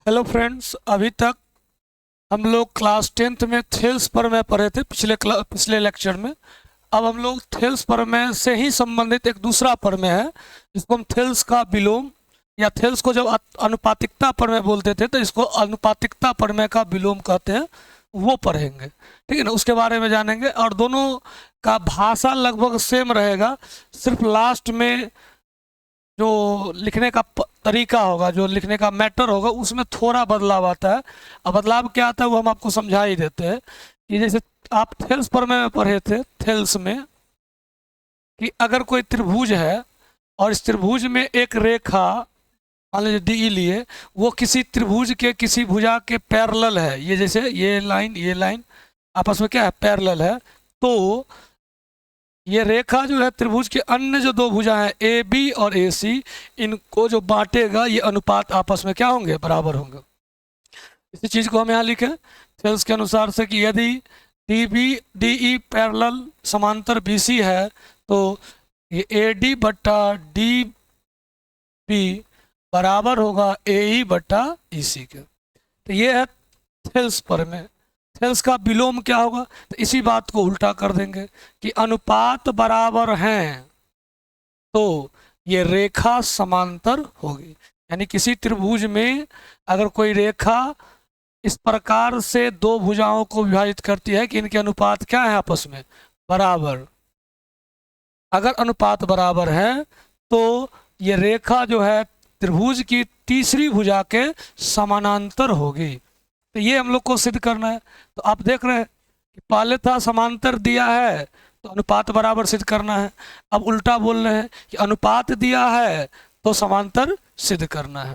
Hello friends, अभी तक हम लोग क्लास टेंथ में थेल्स प्रमेय पढ़े थे पिछले लेक्चर में। अब हम लोग थेल्स प्रमेय से ही संबंधित एक दूसरा प्रमेय है जिसको हम थेल्स का विलोम या थेल्स को जब अनुपातिकता प्रमेय बोलते थे तो इसको अनुपातिकता प्रमेय का विलोम कहते हैं, वो पढ़ेंगे। ठीक है ना, उसके बारे में जानेंगे और दोनों का भाषा लगभग सेम रहेगा। सिर्फ लास्ट में जो लिखने का तरीका होगा, जो लिखने का मैटर होगा, उसमें थोड़ा बदलाव आता है। अब बदलाव क्या आता है वो हम आपको समझा ही देते हैं कि जैसे आप थेल्स प्रमेय में पढ़े थे, थेल्स में कि अगर कोई त्रिभुज है और इस त्रिभुज में एक रेखा मान लीजिए डी लिए, वो किसी त्रिभुज के किसी भुजा के पैरेलल है, ये जैसे ये लाइन आपस में क्या है, पैरेलल है। तो ये रेखा जो है त्रिभुज के अन्य जो दो भुजा हैं ए बी और ए सी, इनको जो बांटेगा ये अनुपात आपस में क्या होंगे, बराबर होंगे। इसी चीज को हम यहाँ लिखे थेल्स के अनुसार से कि यदि D B D E parallel समांतर बी सी है तो ये ए डी बट्टा डी बी बराबर होगा ए ई बट्टा ई सी के। तो ये है थेल्स प्रमेय। थेल्स का विलोम क्या होगा, तो इसी बात को उल्टा कर देंगे कि अनुपात बराबर हैं तो ये रेखा समांतर होगी। यानी किसी त्रिभुज में अगर कोई रेखा इस प्रकार से दो भुजाओं को विभाजित करती है कि इनके अनुपात क्या है, आपस में बराबर। अगर अनुपात बराबर है तो ये रेखा जो है त्रिभुज की तीसरी भुजा के समानांतर होगी। तो ये हम लोग को सिद्ध करना है। तो आप देख रहे हैं कि पहले था समांतर दिया है तो अनुपात बराबर सिद्ध करना है। अब उल्टा बोल रहे हैं कि अनुपात दिया है तो समांतर सिद्ध करना है।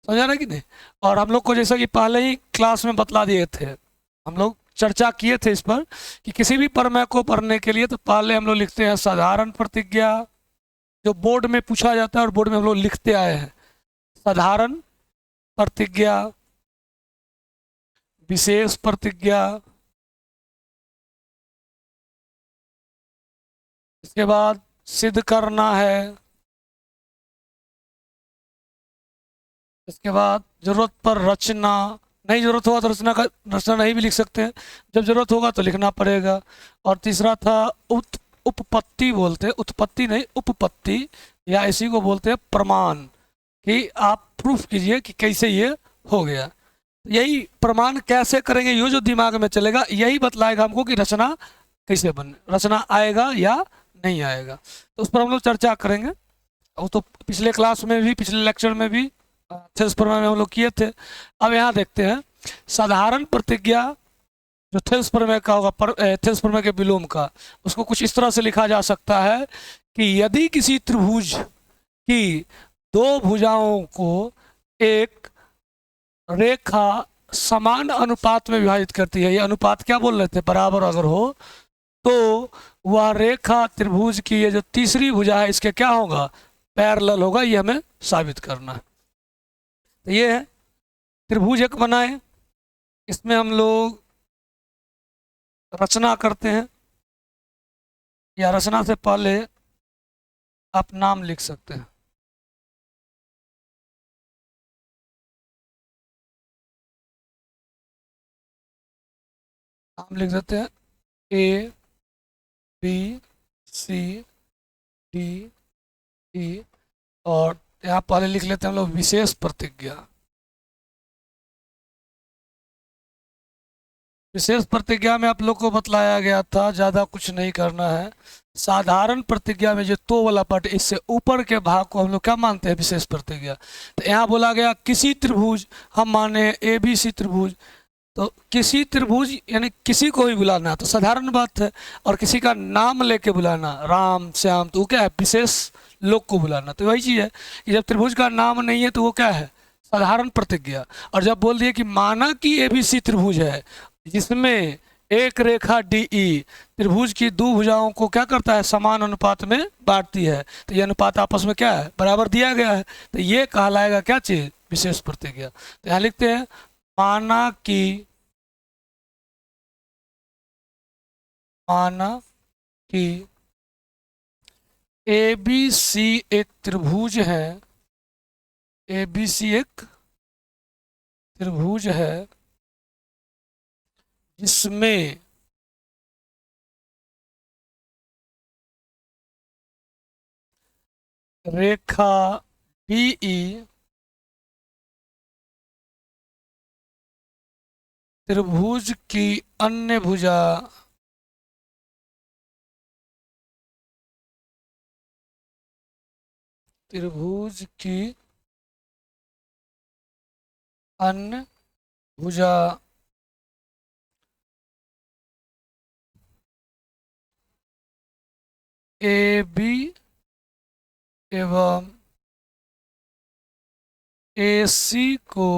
समझा रहे कि नहीं। और हम लोग को जैसा कि पहले ही क्लास में बतला दिए थे, हम लोग चर्चा किए थे इस पर कि किसी भी प्रमेय को पढ़ने के लिए तो पहले हम लोग लिखते हैं साधारण प्रतिज्ञा, जो बोर्ड में पूछा जाता है और बोर्ड में हम लोग लिखते आए हैं। साधारण प्रतिज्ञा, विशेष प्रतिज्ञा, इसके बाद सिद्ध करना है, इसके बाद जरूरत पर रचना, नहीं जरूरत होगा तो रचना नहीं भी लिख सकते हैं, जब जरूरत होगा तो लिखना पड़ेगा। और तीसरा था उपपत्ति, बोलते हैं उत्पत्ति नहीं उपपत्ति, या इसी को बोलते हैं प्रमाण, कि आप प्रूफ कीजिए कि कैसे ये हो गया। यही प्रमाण कैसे करेंगे, ये जो दिमाग में चलेगा यही बतलाएगा हमको कि रचना कैसे बने, रचना आएगा या नहीं आएगा। तो उस पर हम लोग चर्चा करेंगे। वो तो पिछले क्लास में भी, पिछले लेक्चर में भी थेल्स प्रमेय में हम लोग किए थे। अब यहाँ देखते हैं साधारण प्रतिज्ञा जो थेल्स प्रमेय का होगा, थेल्स प्रमेय के विलोम का, उसको कुछ इस तरह से लिखा जा सकता है कि यदि किसी त्रिभुज की दो भुजाओं को एक रेखा समान अनुपात में विभाजित करती है, ये अनुपात क्या बोल रहे थे, बराबर अगर हो, तो वह रेखा त्रिभुज की ये जो तीसरी भुजा है इसके क्या होगा, पैरेलल होगा। ये हमें साबित करना है। तो ये है त्रिभुज एक बनाए, इसमें हम लोग रचना करते हैं, या रचना से पहले आप नाम लिख सकते हैं। नाम लिख देते हैं A B C D E, और यहाँ पहले लिख लेते हैं हम लोग विशेष प्रतिज्ञा। विशेष प्रतिज्ञा में आप लोग को बतलाया गया था ज़्यादा कुछ नहीं करना है। साधारण प्रतिज्ञा में जो तो वाला पार्ट, इससे ऊपर के भाग को हम लोग क्या मानते हैं, विशेष प्रतिज्ञा। तो यहाँ बोला गया किसी त्रिभुज, हम माने ए बी सी त्रिभुज, तो किसी त्रिभुज यानी किसी को भी बुलाना तो साधारण बात है, और किसी का नाम लेके बुलाना, राम श्याम, तो वो क्या है, विशेष लोग को बुलाना। तो वही चीज़ है कि जब त्रिभुज का नाम नहीं है तो वो क्या है, साधारण प्रतिज्ञा। और जब बोल दिए कि माना कि ए बी सी त्रिभुज है जिसमें एक रेखा डी ई त्रिभुज की दो भुजाओं को क्या करता है, समान अनुपात में बांटती है, तो ये अनुपात आपस में क्या है, बराबर दिया गया है, तो ये कहलाएगा क्या चीज, विशेष प्रतिज्ञा। तो यहाँ लिखते हैं माना कि ए बी सी एक त्रिभुज है, ए बी सी एक त्रिभुज है जिसमें रेखा डीई त्रिभुज की अन्य भुजा त्रिभुज की अन्य भुजा ए बी एवं ए सी को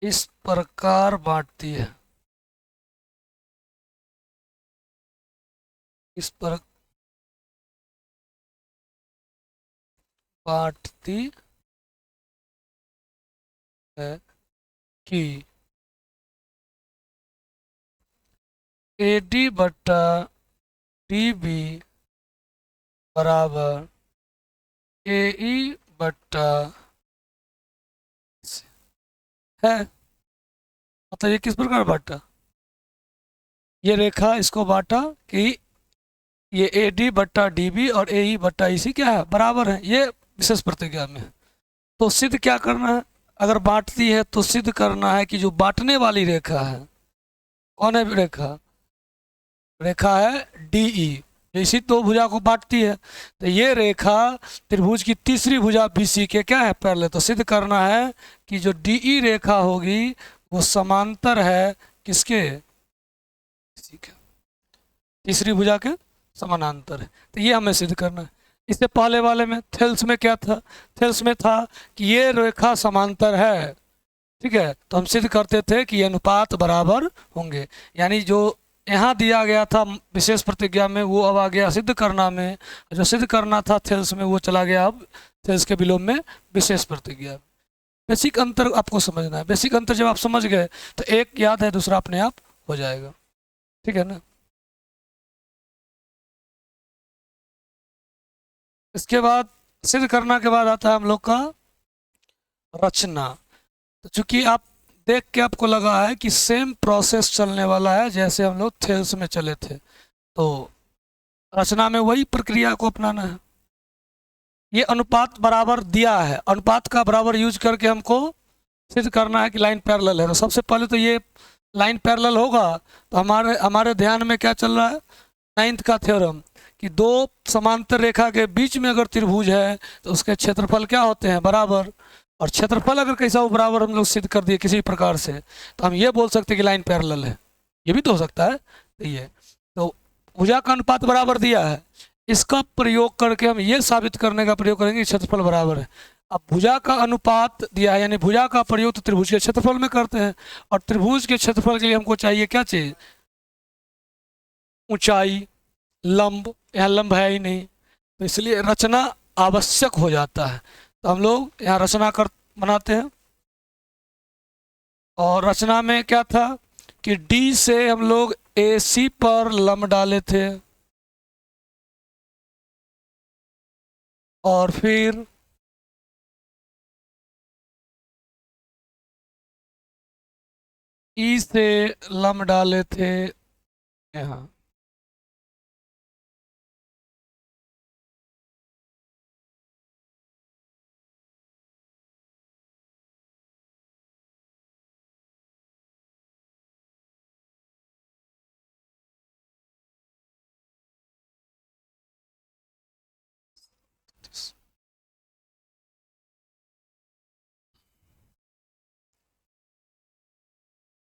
इस प्रकार बांटती है, इस पर बांटती है कि ए डी बट्टा डी बी बराबर ए ई बट्टा है। मतलब ये किस प्रकार बांटा, ये रेखा इसको बांटा कि ये ए डी बट्टा डी बी और ए ई बट्टा ई सी क्या है, बराबर है, ये विशेष प्रतिज्ञा में है। तो सिद्ध क्या करना है, अगर बांटती है तो सिद्ध करना है कि जो बांटने वाली रेखा है, कौन है रेखा, रेखा है डी ई, इसी दो भुजा को बांटती है। तो ये रेखा त्रिभुज की तीसरी भुजा बी सी के क्या है, पहले तो सिद्ध करना है कि जो डी ई रेखा होगी वो समांतर है किसके, तीसरी भुजा के समानांतर है। तो ये हमें सिद्ध करना है। इससे पहले वाले में थेल्स में क्या था, थेल्स में था कि ये रेखा समांतर है, ठीक है, तो हम सिद्ध करते थे कि ये अनुपात बराबर होंगे। यानी जो यहाँ दिया गया था विशेष प्रतिज्ञा में वो अब आ गया सिद्ध करना में, जो सिद्ध करना था थेल्स में वो चला गया अब थेल्स के विलोम में विशेष प्रतिज्ञा। बेसिक अंतर आपको समझना है, बेसिक अंतर जब आप समझ गए तो एक याद है दूसरा अपने आप हो जाएगा, ठीक है ना। इसके बाद सिद्ध करना के बाद आता है हम लोग का रचना। तो चूंकि आप देख के आपको लगा है कि सेम प्रोसेस चलने वाला है जैसे हम लोग थेल्स में चले थे, तो रचना में वही प्रक्रिया को अपनाना है। ये अनुपात बराबर दिया है, अनुपात का बराबर यूज करके हमको सिद्ध करना है कि लाइन पैरेलल है। तो सबसे पहले तो ये लाइन पैरेलल होगा, तो हमारे हमारे ध्यान में क्या चल रहा है, नाइन्थ का थ्योरम कि दो समांतर रेखा के बीच में अगर त्रिभुज है तो उसके क्षेत्रफल क्या होते हैं, बराबर। और क्षेत्रफल अगर कैसा हो बराबर हम लोग सिद्ध कर दिए किसी प्रकार से, तो हम ये बोल सकते हैं कि लाइन पैरेलल है, ये भी तो हो सकता है। तो ये तो भुजा का अनुपात बराबर दिया है, इसका प्रयोग करके हम ये साबित करने का प्रयोग करेंगे कि क्षेत्रफल बराबर है। अब भुजा का अनुपात दिया है यानी भुजा का प्रयोग तो त्रिभुज के क्षेत्रफल में करते हैं, और त्रिभुज के क्षेत्रफल के लिए हमको चाहिए क्या चीज, ऊंचाई, लंब, यहाँ लंब है ही नहीं, तो इसलिए रचना आवश्यक हो जाता है। तो हम लोग यहाँ रचना कर बनाते हैं, और रचना में क्या था कि D से हम लोग AC पर लंब डाले थे, और फिर E से लंब डाले थे यहाँ।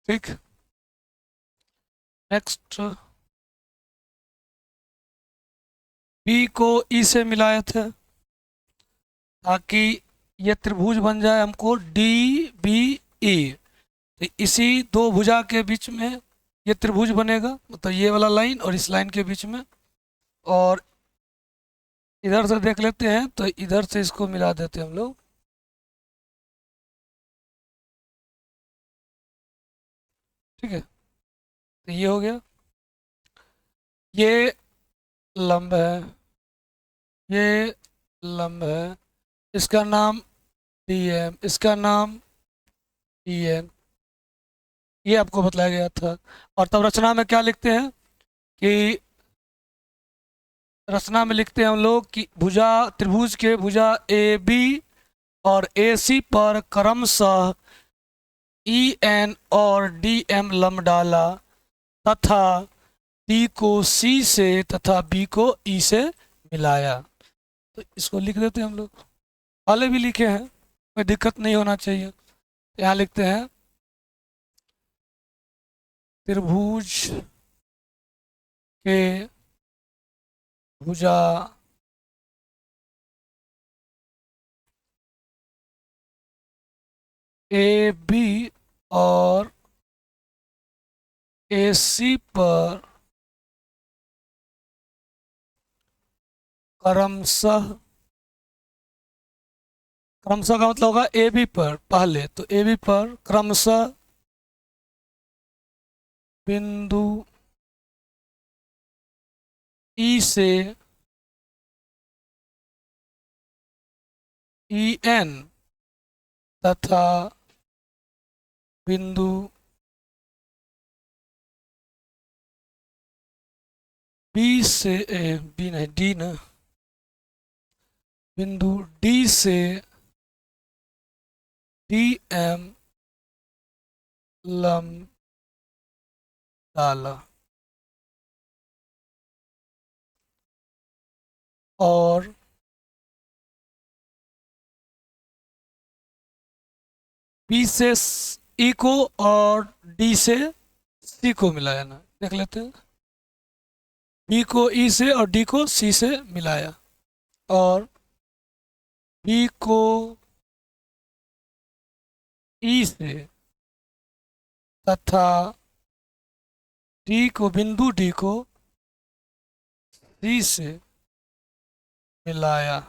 ठीक, नेक्स्ट B को E से मिलाए थे ताकि ये त्रिभुज बन जाए हमको DBE। तो इसी दो भुजा के बीच में ये त्रिभुज बनेगा, मतलब ये वाला लाइन और इस लाइन के बीच में। और इधर से देख लेते हैं तो इधर से इसको मिला देते हैं हम लोग, ठीक है। तो ये हो गया, ये लंब है, ये लंब है, इसका नाम डी एम, इसका नाम डी एन, ये आपको बताया गया था। और तब रचना में क्या लिखते हैं कि रचना में लिखते हैं हम लोग कि भुजा, त्रिभुज के भुजा ए बी और ए सी पर क्रमशः ई एन और डी एम लंब डाला तथा डी को सी से तथा बी को ई से मिलाया। तो इसको लिख देते हैं हम लोग, पहले भी लिखे हैं, कोई दिक्कत नहीं होना चाहिए। यहाँ लिखते हैं त्रिभुज के भुजा ए बी और ए सी पर क्रमशः, क्रमशः का मतलब होगा ए बी पर, पहले तो ए बी पर क्रमशः बिंदु ई से ई एन तथा बिंदु बी से बी नहीं डी ना, बिंदु डी से डी एम लंब डाला और बी से ई को और डी से सी को मिलाया ना, देख लेते हैं। बी को ई से और डी को सी से मिलाया और बी को ई से तथा डी को, बिंदु डी को सी से मिलाया।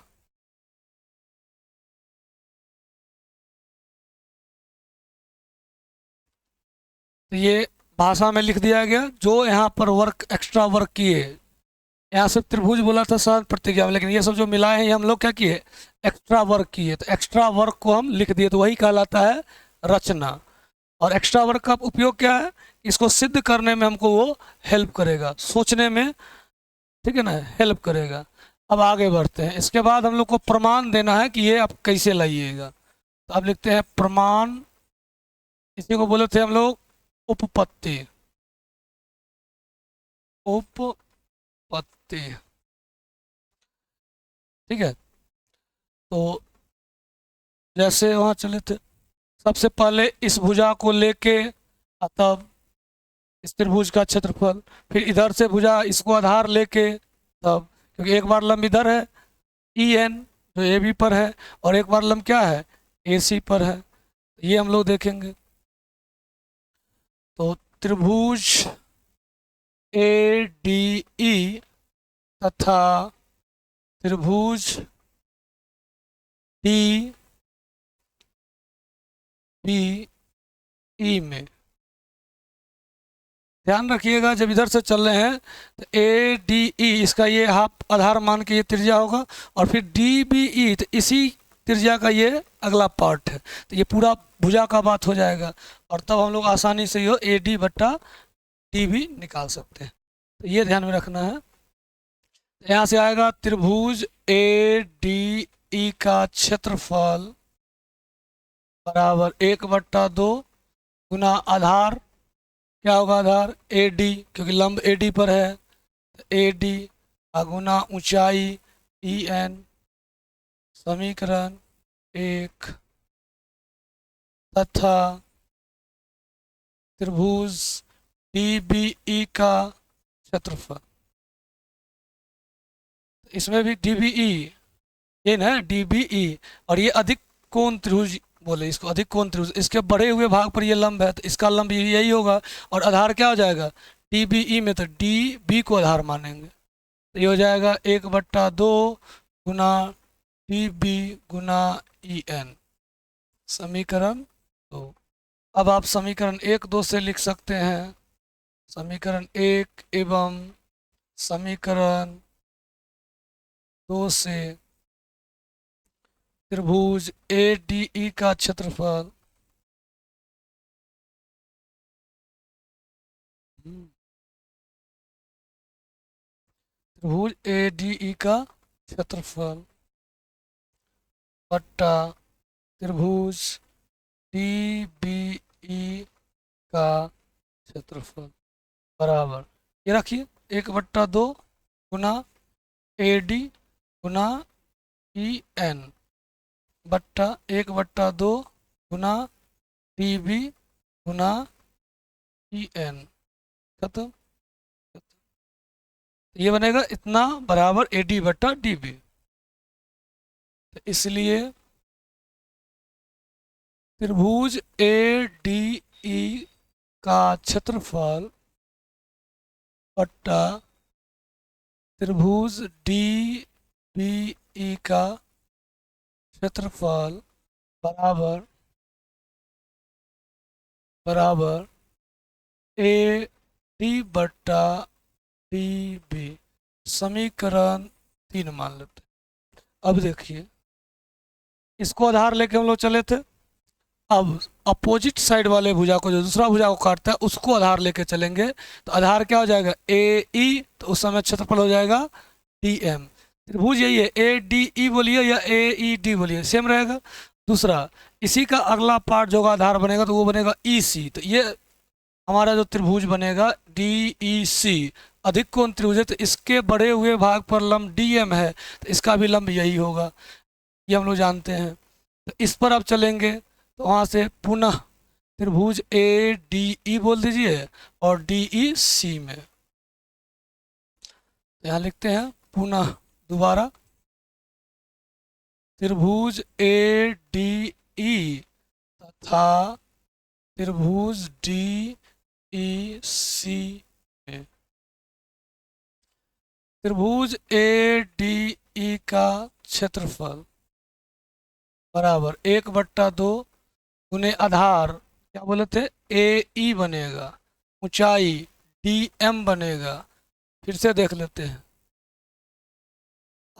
तो ये भाषा में लिख दिया गया। जो यहाँ पर वर्क, एक्स्ट्रा वर्क किए, यहाँ से त्रिभुज बोला था सर प्रतिज्ञा में, लेकिन ये सब जो मिलाए हैं ये हम लोग क्या किए, एक्स्ट्रा वर्क किए। तो एक्स्ट्रा वर्क को हम लिख दिए, तो वही कहलाता है रचना। और एक्स्ट्रा वर्क का उपयोग क्या है, इसको सिद्ध करने में हमको वो हेल्प करेगा, सोचने में, ठीक है ना, हेल्प करेगा। अब आगे बढ़ते हैं। इसके बाद हम लोग को प्रमाण देना है कि ये आप कैसे लाइएगा। तो अब लिखते हैं प्रमाण, इसी को बोले थे हम लोग उपपत्ति, उपपत्ति, ठीक है। तो जैसे वहाँ चले थे, सबसे पहले इस भुजा को लेके तब इस त्रिभुज का क्षेत्रफल, फिर इधर से भुजा इसको आधार लेके तब, क्योंकि एक बार लंब इधर है ई एन जो ए बी पर है, और एक बार लंब क्या है ए सी पर है, ये हम लोग देखेंगे। तो त्रिभुज ए डी ई तथा त्रिभुज डी बी ई में ध्यान रखिएगा, जब इधर से चल रहे हैं तो ए डी ई, इसका ये हाफ आधार मान के ये त्रिज्या होगा, और फिर डी बी ई, तो इसी त्रिज्या का ये अगला पार्ट है। तो ये पूरा भुजा का बात हो जाएगा, और तब हम लोग आसानी से ये ए डी बट्टा डी भी निकाल सकते हैं। तो ये ध्यान में रखना है। यहाँ से आएगा त्रिभुज ए डी ई का क्षेत्रफल बराबर 1/2 गुना आधार, क्या होगा आधार ए डी, क्योंकि लंब ए डी पर है, ए डी गुना ऊंचाई ई एन, समीकरण 1 तथा त्रिभुज डी बी ई का क्षेत्रफल। इसमें भी डी बी ई, ये ना डी बी ई, और ये अधिक कोण त्रिभुज बोले इसको, अधिक कोण त्रिभुज, इसके बढ़े हुए भाग पर ये लंब है, तो इसका लंब यही होगा, और आधार क्या हो जाएगा डी बी ई में, तो डी बी को आधार मानेंगे, तो ये हो जाएगा 1/2 गुना डी बी गुना ई एन, समीकरण 2। अब आप समीकरण 1, 2 से लिख सकते हैं, समीकरण 1 एवं समीकरण 2 से त्रिभुज ADE का क्षेत्रफल त्रिभुज ADE का क्षेत्रफल बट्टा त्रिभुज DBE का क्षेत्रफल बराबर, ये रखिए 1/2 गुना AD गुना EN बट्टा 1/2 गुना DB गुना EN, खत्म। ये बनेगा इतना बराबर AD बट्टा DB। तो इसलिए त्रिभुज ADE का क्षेत्रफल बट्टा त्रिभुज DBE का क्षेत्रफल बराबर AD बट्टा DB, समीकरण 3 मान लेते हैं। अब देखिए, इसको आधार लेके हम लोग चले थे। अब अपोजिट साइड वाले भुजा को, जो दूसरा भुजा को काटता है, उसको आधार लेके चलेंगे। तो आधार क्या हो जाएगा AE, तो उस समय क्षेत्रफल हो जाएगा DM। त्रिभुज यही है, ADE बोलिए या AED बोलिए, सेम रहेगा। दूसरा, इसी का अगला पार्ट जो आधार बनेगा तो वो बनेगा EC। तो ये हमारा जो त्रिभुज बनेगा DEC, अधिक कोण त्रिभुज है, तो इसके बड़े हुए भाग पर लंब DM है, तो इसका भी लंब यही होगा, ये हम लोग जानते हैं। तो इस पर अब चलेंगे, तो वहाँ से पुनः त्रिभुज ADE बोल दीजिए और DEC में यहाँ लिखते हैं पुनः दोबारा त्रिभुज ADE तथा त्रिभुज DEC में। त्रिभुज ADE का क्षेत्रफल बराबर 1/2 गुने आधार क्या बोले थे AE बनेगा, ऊंचाई DM बनेगा। फिर से देख लेते हैं,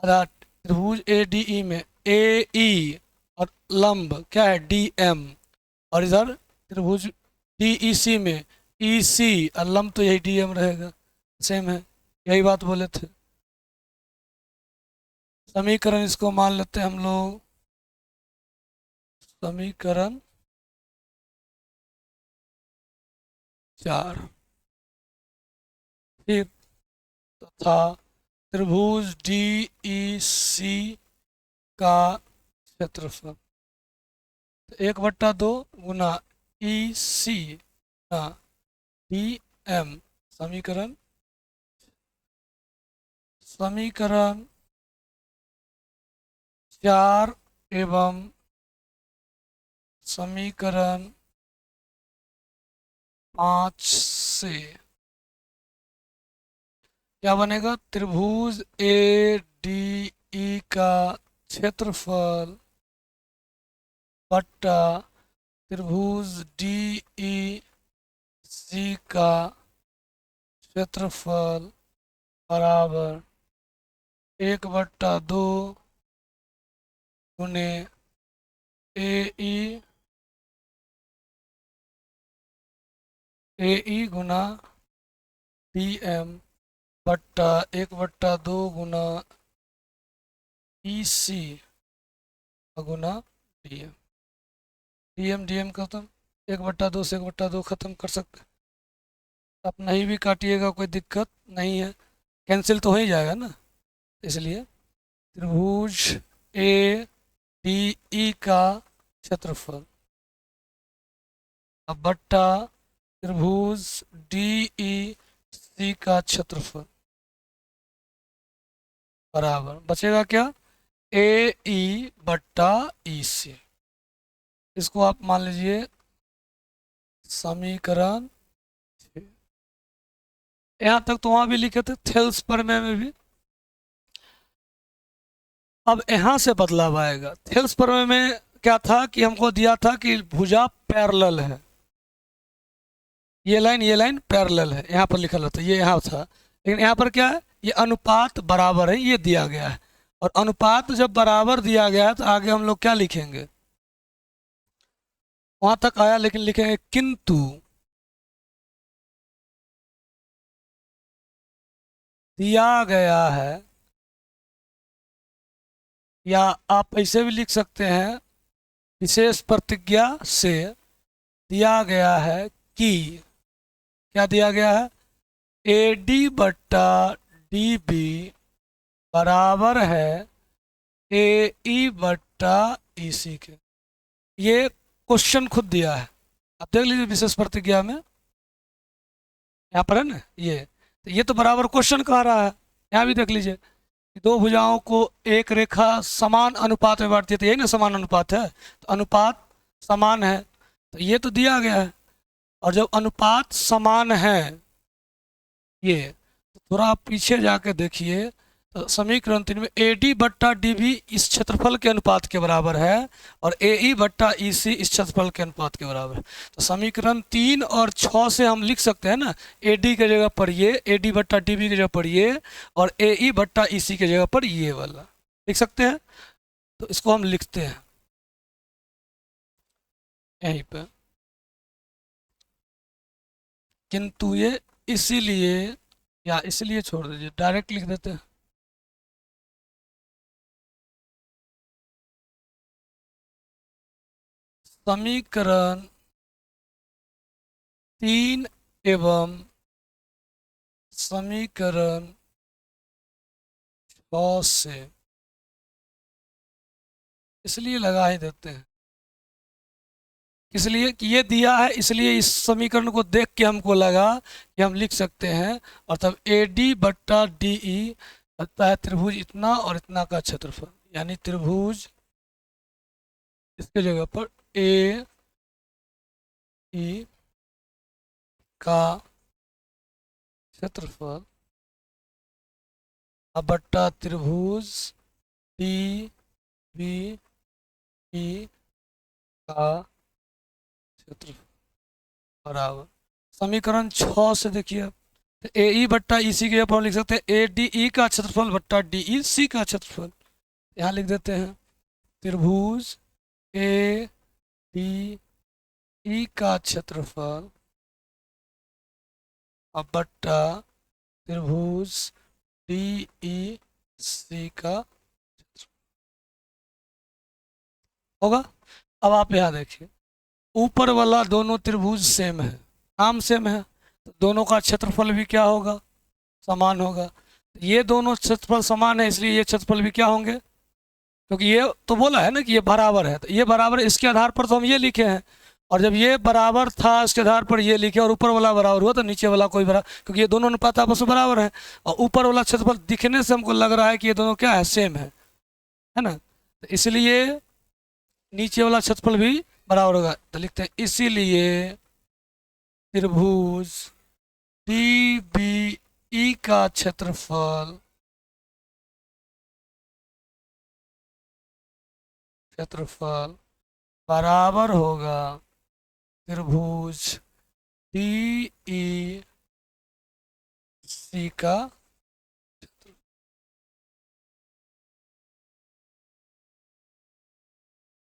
आधार त्रिभुज ADE में AE और लंब क्या है DM, और इधर त्रिभुज DEC में EC और लंब तो यही DM रहेगा, सेम है, यही बात बोले थे। समीकरण इसको मान लेते हैं हम लोग, समीकरण 4। फिर तथा त्रिभुज DEC का क्षेत्रफल 1/2 गुना EC गुना DM, समीकरण 4 एवं समीकरण 5 से क्या बनेगा, त्रिभुज ADE का क्षेत्रफल बट्टा त्रिभुज DEC का क्षेत्रफल बराबर 1/2 गुने AE गुना DM बट्टा 1/2 गुना EC गुना DM खत्म, 1/2 से 1/2 खत्म कर सकते। आप नहीं भी काटिएगा कोई दिक्कत नहीं है, कैंसिल तो हो ही जाएगा ना। इसलिए त्रिभुज ADE का क्षेत्रफल अब बट्टा त्रिभुज DEC का क्षेत्रफल बराबर बचेगा क्या, AE बट्टा EC। इसको आप मान लीजिए समीकरण 6। यहाँ तक तो वहाँ भी लिखे थे थेल्स प्रमेय में भी। अब यहाँ से बदलाव आएगा। थेल्स प्रमेय में क्या था कि हमको दिया था कि भुजा पैरेलल है, ये लाइन पैरेलल है, यहाँ पर लिखा था, ये यहाँ था। लेकिन यहाँ पर क्या है, ये अनुपात बराबर है, ये दिया गया है। और अनुपात जब बराबर दिया गया है तो आगे हम लोग क्या लिखेंगे, वहां तक आया लेकिन लिखेंगे किंतु दिया गया है, या आप ऐसे भी लिख सकते हैं विशेष प्रतिज्ञा से दिया गया है कि, क्या दिया गया है, AD बट्टा DB बराबर है AE बट्टा EC के। ये क्वेश्चन खुद दिया है, आप देख लीजिए विशेष प्रतिज्ञा में, यहाँ पर है ना ये तो बराबर क्वेश्चन कह रहा है। यहाँ भी देख लीजिए कि दो भुजाओं को एक रेखा समान अनुपात में बांटती है, तो यही ना समान अनुपात है, तो अनुपात समान है, तो ये तो दिया गया है। और जब अनुपात समान है ये, तो थोड़ा आप पीछे जाके देखिए, तो समीकरण 3 में AD बट्टा DB इस क्षेत्रफल के अनुपात के बराबर है और AE बट्टा EC इस क्षेत्रफल के अनुपात के बराबर है। तो समीकरण 3 और 6 से हम लिख सकते हैं ना, AD की जगह पर ये, AD बट्टा DB की जगह पर ये, और AE बट्टा EC की जगह पर ये वाला लिख सकते हैं। तो इसको हम लिखते हैं यहीं पर, किंतु ये इसीलिए, या इसलिए छोड़ दीजिए, डायरेक्ट लिख देते हैं। समीकरण 3 एवं समीकरण 6 से इसलिए लगा ही देते हैं, इसलिए कि ये दिया है, इसलिए इस समीकरण को देख के हमको लगा कि हम लिख सकते हैं, और तब AD बट्टा DE लगता है त्रिभुज इतना और इतना का क्षेत्रफल, यानी त्रिभुज इसके जगह पर AE का क्षेत्रफल अब बट्टा त्रिभुज DBE का क्षेत्रफल बराबर। समीकरण 6 से देखिए, तो AE बट्टा EC के ऊपर लिख सकते हैं ADE का क्षेत्रफल बट्टा DEC का क्षेत्रफल, यहाँ लिख देते हैं त्रिभुज ADE का क्षेत्रफल अब बट्टा त्रिभुज DEC का होगा। अब आप यहाँ देखिए, ऊपर वाला दोनों त्रिभुज सेम है, नाम सेम है, तो दोनों का क्षेत्रफल भी क्या होगा, समान होगा। ये दोनों क्षेत्रफल समान है, इसलिए ये क्षेत्रफल भी क्या होंगे, क्योंकि ये तो बोला है ना कि ये बराबर है, तो ये बराबर, इसके आधार पर तो हम ये लिखे हैं, और जब ये बराबर था इसके आधार पर ये लिखे, और ऊपर वाला बराबर हुआ तो नीचे वाला कोई बराबर, क्योंकि ये दोनों अनुपात आपस में बराबर है, और ऊपर वाला क्षेत्रफल दिखने से हमको लग रहा है कि ये दोनों क्या है, सेम है ना, तो इसलिए नीचे वाला क्षेत्रफल भी बराबर होगा। तो लिखते हैं इसीलिए त्रिभुज DBE का क्षेत्रफल बराबर होगा त्रिभुज DEC का।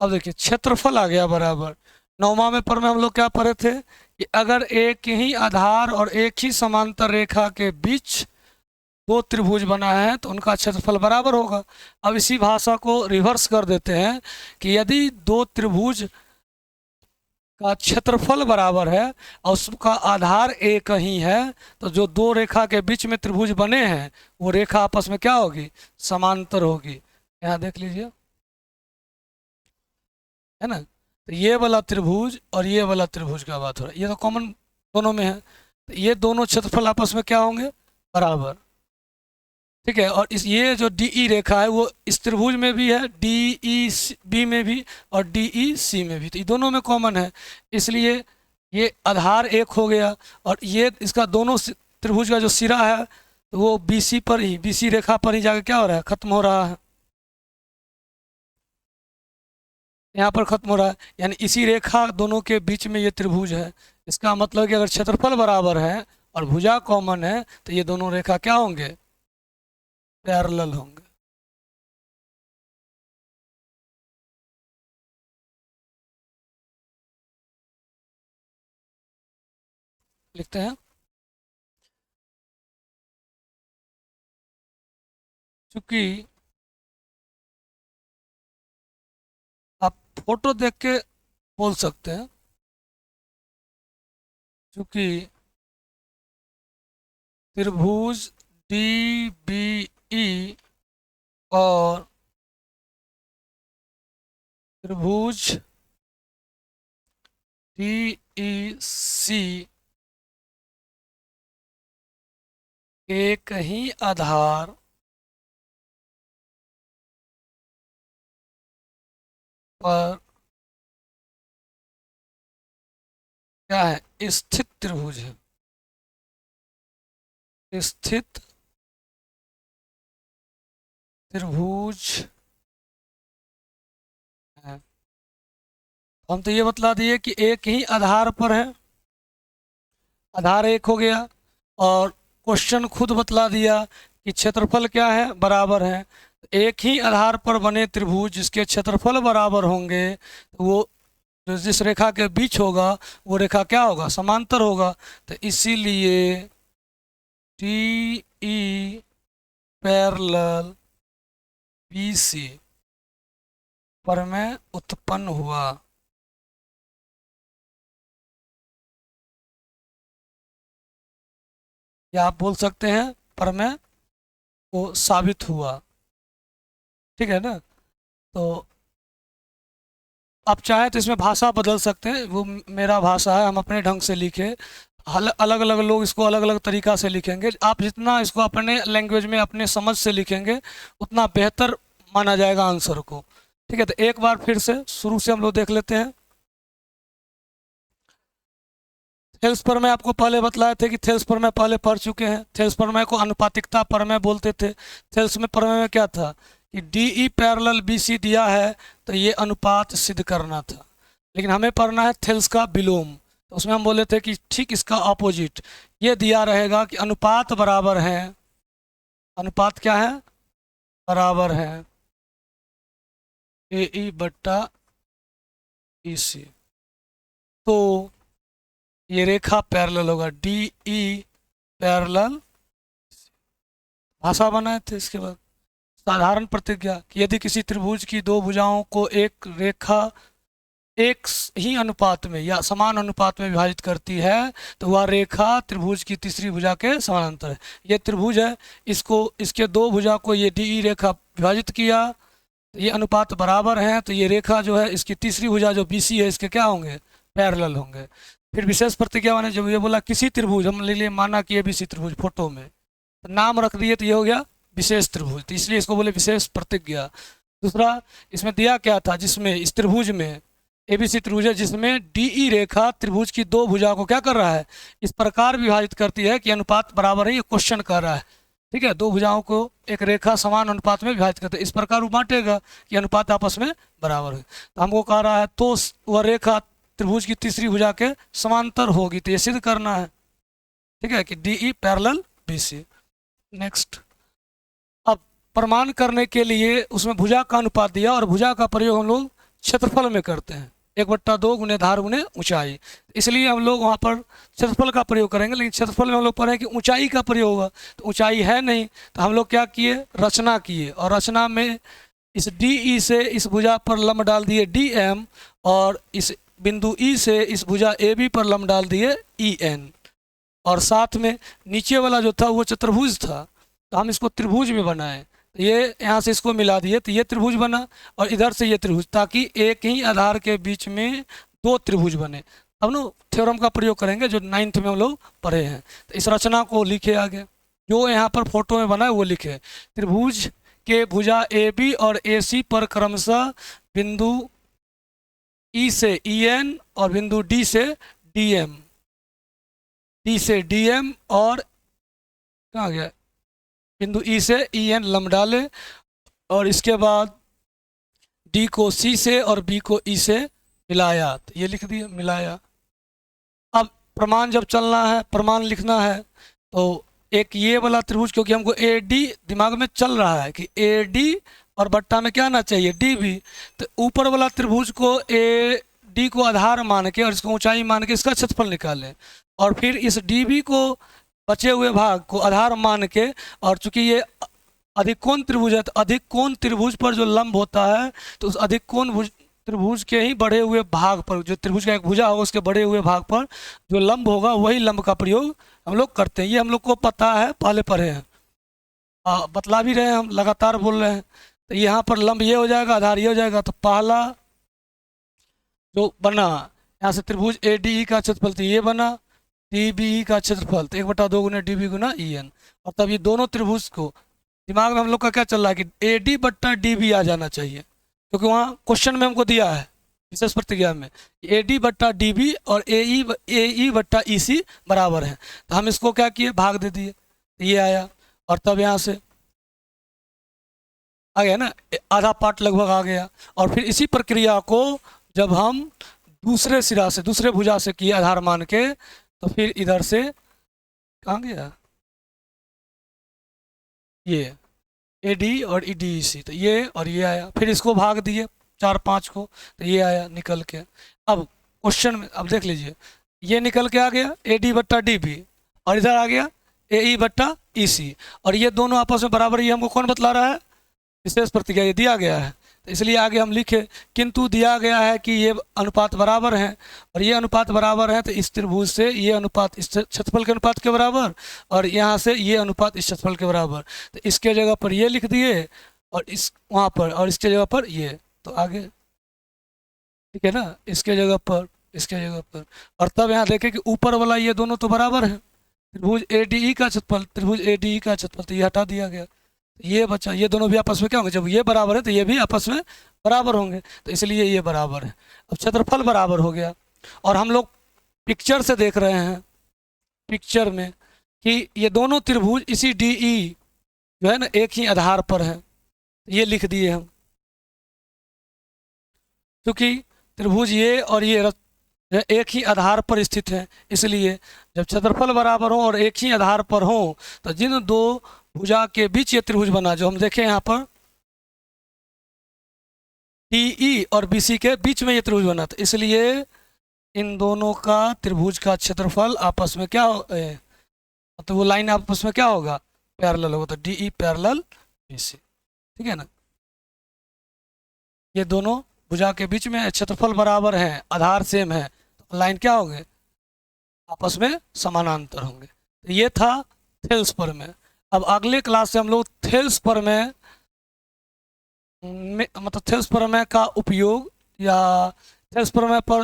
अब देखिए क्षेत्रफल आ गया बराबर। नौवां में पर में हम लोग क्या पढ़े थे कि अगर एक ही आधार और एक ही समांतर रेखा के बीच दो त्रिभुज बना है तो उनका क्षेत्रफल बराबर होगा। अब इसी भाषा को रिवर्स कर देते हैं कि यदि दो त्रिभुज का क्षेत्रफल बराबर है और उसका आधार एक ही है, तो जो दो रेखा के बीच में त्रिभुज बने हैं वो रेखा आपस में क्या होगी, समांतर होगी। यहाँ देख लीजिए, है ना, तो ये वाला त्रिभुज और ये वाला त्रिभुज का बात हो रहा है, ये तो कॉमन दोनों में है, तो ये दोनों क्षेत्रफल आपस में क्या होंगे, बराबर। ठीक है, और इस ये जो DE रेखा है वो इस त्रिभुज में भी है, DEB में भी और DEC में भी, तो ये दोनों में कॉमन है, इसलिए ये आधार एक हो गया, और ये इसका दोनों त्रिभुज का जो सिरा है तो वो BC पर ही, BC रेखा पर ही जाके क्या हो रहा है, खत्म हो रहा है, यहाँ पर खत्म हो रहा है, यानी इसी रेखा दोनों के बीच में ये त्रिभुज है। इसका मतलब कि अगर क्षेत्रफल बराबर है और भुजा कॉमन है तो ये दोनों रेखा क्या होंगे, पैरेलल होंगे। लिखते हैं। चूंकि आप फोटो देख के बोल सकते हैं, चूंकि त्रिभुज डी बी ई और त्रिभुज डी ई सी एक ही आधार पर क्या है, स्थित त्रिभुज है। स्थित त्रिभुज है। हम तो ये बतला दिए कि एक ही आधार पर है, आधार एक हो गया, और क्वेश्चन खुद बतला दिया कि क्षेत्रफल क्या है, बराबर है। एक ही आधार पर बने त्रिभुज जिसके क्षेत्रफल बराबर होंगे, वो जो जिस रेखा के बीच होगा वो रेखा क्या होगा, समांतर होगा। तो इसीलिए T E parallel B C प्रमेय उत्पन्न हुआ। या आप बोल सकते हैं प्रमेय वो साबित हुआ। ठीक है ना। तो आप चाहें तो इसमें भाषा बदल सकते हैं, वो मेरा भाषा है, हम अपने ढंग से लिखे। अलग अलग लोग इसको अलग अलग तरीका से लिखेंगे। आप जितना इसको अपने लैंग्वेज में अपने समझ से लिखेंगे उतना बेहतर माना जाएगा आंसर को। ठीक है, तो एक बार फिर से शुरू से हम लोग देख लेते हैं। थेल्स प्रमेय आपको पहले बतलाए थे कि थेल्स प्रमेय पहले पढ़ चुके हैं। थेल्स प्रमेय को अनुपातिकता प्रमेय बोलते थे। थेल्स में प्रमेय में क्या था कि D E parallel B C दिया है तो ये अनुपात सिद्ध करना था, लेकिन हमें पढ़ना है थेल्स का विलोम। तो उसमें हम बोले थे कि ठीक इसका ऑपोजिट ये दिया रहेगा कि अनुपात बराबर है, अनुपात क्या है, बराबर है ए ई बट्टा ई सी। तो ये रेखा पैरेलल होगा, डी ई पैरेलल। भाषा बनाए थे। इसके बाद साधारण प्रतिज्ञा कि यदि किसी त्रिभुज की दो भुजाओं को एक रेखा एक ही अनुपात में या समान अनुपात में विभाजित करती है तो वह रेखा त्रिभुज की तीसरी भुजा के समानांतर है। ये त्रिभुज है, इसको इसके दो भुजा को ये डी ई रेखा विभाजित किया, तो ये अनुपात बराबर हैं, तो ये रेखा जो है इसकी तीसरी भुजा जो बी सी है इसके क्या होंगे, पैरेलल होंगे। फिर विशेष प्रतिज्ञा माने जब ये बोला किसी त्रिभुज, हम ले लिए माना कि ये बी सी त्रिभुज फोटो में, तो नाम रख दिए तो ये हो गया विशेष त्रिभुज, तो इसलिए इसको बोले विशेष प्रतिज्ञा। दूसरा इसमें दिया क्या था, जिसमें इस त्रिभुज में एबीसी त्रिभुज है जिसमें डीई रेखा त्रिभुज की दो भुजा को क्या कर रहा है, इस प्रकार विभाजित करती है कि अनुपात बराबर है। ये क्वेश्चन कर रहा है। ठीक है, दो भुजाओं को एक रेखा समान अनुपात में विभाजित करते हैं, इस प्रकार वो बांटेगा कि अनुपात आपस में बराबर है। तो हमको कह रहा है तो वह रेखा त्रिभुज की तीसरी भुजा के समांतर होगी, तो ये सिद्ध करना है। ठीक है कि डीई पैरेलल बीसी। नेक्स्ट, अब प्रमाण करने के लिए उसमें भुजा का अनुपात दिया और भुजा का प्रयोग हम लोग क्षेत्रफल में करते हैं, 1/2 गुने धार गुने ऊंचाई। इसलिए हम लोग वहाँ पर क्षेत्रफल का प्रयोग करेंगे, लेकिन क्षेत्रफल में हम लोग पढ़े कि ऊंचाई का प्रयोग होगा, तो ऊंचाई है नहीं, तो हम लोग क्या किए, रचना किए। और रचना में इस डी ई से इस भुजा पर लंब डाल दिए डी एम, और इस बिंदु ई से इस भुजा ए बी पर लंब डाल दिए ई एन, और साथ में नीचे वाला जो था वो चतुर्भुज था, तो हम इसको त्रिभुज में बनाए। ये यहाँ से इसको मिला दिए तो ये त्रिभुज बना, और इधर से ये त्रिभुज, ताकि एक ही आधार के बीच में दो त्रिभुज बने। अब ना थ्योरम का प्रयोग करेंगे जो 9th में हम लोग पढ़े हैं। तो इस रचना को लिखे आगे, जो यहाँ पर फोटो में बना है वो लिखे। त्रिभुज के भुजा ए बी और ए सी पर क्रमशः बिंदु ई से ई एन और बिंदु डी से डी एम, डी से डी एम और कहाँ गया, बिंदु ई से ई एन लंब डाले, और इसके बाद डी को सी से और बी को ई से मिलाया, तो ये लिख दिया मिलाया। अब प्रमाण जब चलना है, प्रमाण लिखना है, तो एक ये वाला त्रिभुज, क्योंकि हमको ए डी दिमाग में चल रहा है कि ए डी और बट्टा में क्या आना चाहिए, डी भी, तो ऊपर वाला त्रिभुज को ए डी को आधार मान के और इसको ऊंचाई मान के इसका क्षेत्रफल निकालें। और फिर इस डीबी को बचे हुए भाग को आधार मान के, और चूंकि ये अधिकोण त्रिभुज है तो अधिकोण त्रिभुज पर जो लंब होता है तो उस अधिकोण त्रिभुज के ही बढ़े हुए भाग पर, जो त्रिभुज का एक भुजा होगा उसके बढ़े हुए भाग पर जो लंब होगा वही लंब का प्रयोग हम लोग करते हैं। ये हम लोग को पता है, पहले पढ़े हैं, बतला भी रहे हैं, हम लगातार बोल रहे हैं। तो यहाँ पर लंब ये हो जाएगा, आधार ये हो जाएगा। तो पहला जो बना यहाँ से त्रिभुज ए डी ई का क्षेत्रफल तो ये बना, डी बी ई का क्षेत्रफल तो 1/2 गुना डी बी गुना ई एन। और तब ये दोनों त्रिभुज को दिमाग में हम लोग का क्या चल रहा है कि ए डी बट्टा डी बी आ जाना चाहिए, क्योंकि वहाँ क्वेश्चन में हमको दिया है विशेष प्रतिज्ञा में ए डी बट्टा डी बी और ए ई बट्टा ई सी बराबर है। तो हम इसको क्या किए, भाग दे दिए, ये आया। और तब यहाँ से आ गया ना, आधा पार्ट लगभग आ गया। और फिर इसी प्रक्रिया को जब हम दूसरे सिरा से, दूसरे भुजा से किए आधार मान के, तो फिर इधर से कहाँ गया ये ए डी और ई डी ई सी, तो ये और ये आया। फिर इसको भाग दिए 4 5 को, तो ये आया निकल के। अब क्वेश्चन में अब देख लीजिए, ये निकल के आ गया ए डी बट्टा डी बी, और इधर आ गया ए ई बट्टा ई सी, और ये दोनों आपस में बराबर। ये हमको कौन बतला रहा है, विशेष प्रतिज्ञा, ये दिया गया है। तो इसलिए आगे हम लिखे, किंतु दिया गया है कि ये अनुपात बराबर हैं, और ये अनुपात बराबर है तो इस त्रिभुज से ये अनुपात इस क्षेत्रफल के अनुपात के बराबर, और यहाँ से ये अनुपात इस क्षेत्रफल के बराबर। तो इसके जगह पर ये लिख दिए, और इस वहाँ पर, और इसके जगह पर ये, तो आगे ठीक है ना, इसके जगह पर, इसके जगह पर। और तब यहाँ देखें कि ऊपर वाला ये दोनों तो बराबर है, त्रिभुज ए डी ई का क्षेत्रफल, त्रिभुज ए डी ई का क्षेत्रफल, तो ये हटा दिया गया, ये बचा। ये दोनों भी आपस में क्या होंगे, जब ये बराबर है तो ये भी आपस में बराबर होंगे, तो इसलिए ये बराबर है। अब क्षेत्रफल बराबर हो गया। और हम लोग पिक्चर से देख रहे हैं, पिक्चर में कि ये दोनों त्रिभुज इसी डी ई जो है ना एक ही आधार पर है, ये लिख दिए हम। क्योंकि त्रिभुज ये और ये एक ही आधार पर स्थित है, इसलिए जब क्षेत्रफल बराबर हो और एक ही आधार पर हो तो जिन दो भुजा के बीच ये त्रिभुज बना, जो हम देखें यहाँ पर डी और बी सी के बीच में ये त्रिभुज बना, तो इसलिए इन दोनों का त्रिभुज का क्षेत्रफल आपस में क्या हो, तो वो लाइन आपस में क्या होगा, पैरेलल होगा। तो D E parallel B C, ठीक है ना। ये दोनों भुजा के बीच में क्षेत्रफल बराबर है, आधार सेम है, तो लाइन क्या होंगे, आपस में समानांतर होंगे। तो ये था थेल्स प्रमेय। अब अगले क्लास से हम लोग थेल्स प्रमेय मतलब थेल्स प्रमेय का उपयोग या थेल्स प्रमेय पर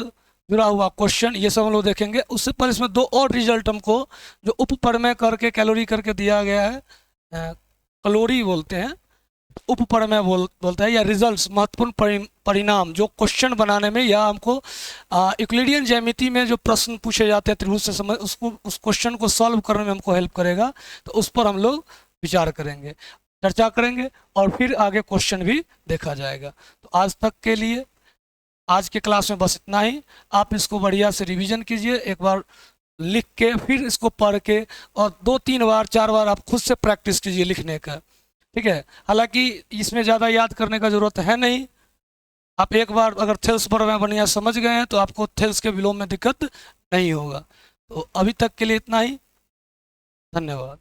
जुड़ा हुआ क्वेश्चन, ये सब हम लोग देखेंगे। उससे पर इसमें 2 और रिजल्ट हमको जो उप प्रमेय करके कैलोरी करके दिया गया है, कैलोरी बोलते हैं, उप प्रमेय बोलते हैं, या रिजल्ट्स, महत्वपूर्ण परिणाम जो क्वेश्चन बनाने में या हमको यूक्लिडियन ज्यामिति में जो प्रश्न पूछे जाते हैं त्रिभुज से समझ, उसको उस क्वेश्चन को सॉल्व करने में हमको हेल्प करेगा। तो उस पर हम लोग विचार करेंगे, चर्चा करेंगे, और फिर आगे क्वेश्चन भी देखा जाएगा। तो आज तक के लिए आज के क्लास में बस इतना ही। आप इसको बढ़िया से रिवीजन कीजिए, एक बार लिख के, फिर इसको पढ़ के, और 2 3 बार 4 बार आप खुद से प्रैक्टिस कीजिए लिखने का, ठीक है। हालांकि इसमें ज़्यादा याद करने का ज़रूरत है नहीं। आप एक बार अगर थेल्स प्रमेय बढ़िया समझ गए हैं तो आपको थेल्स के विलोम में दिक्कत नहीं होगा। तो अभी तक के लिए इतना ही, धन्यवाद।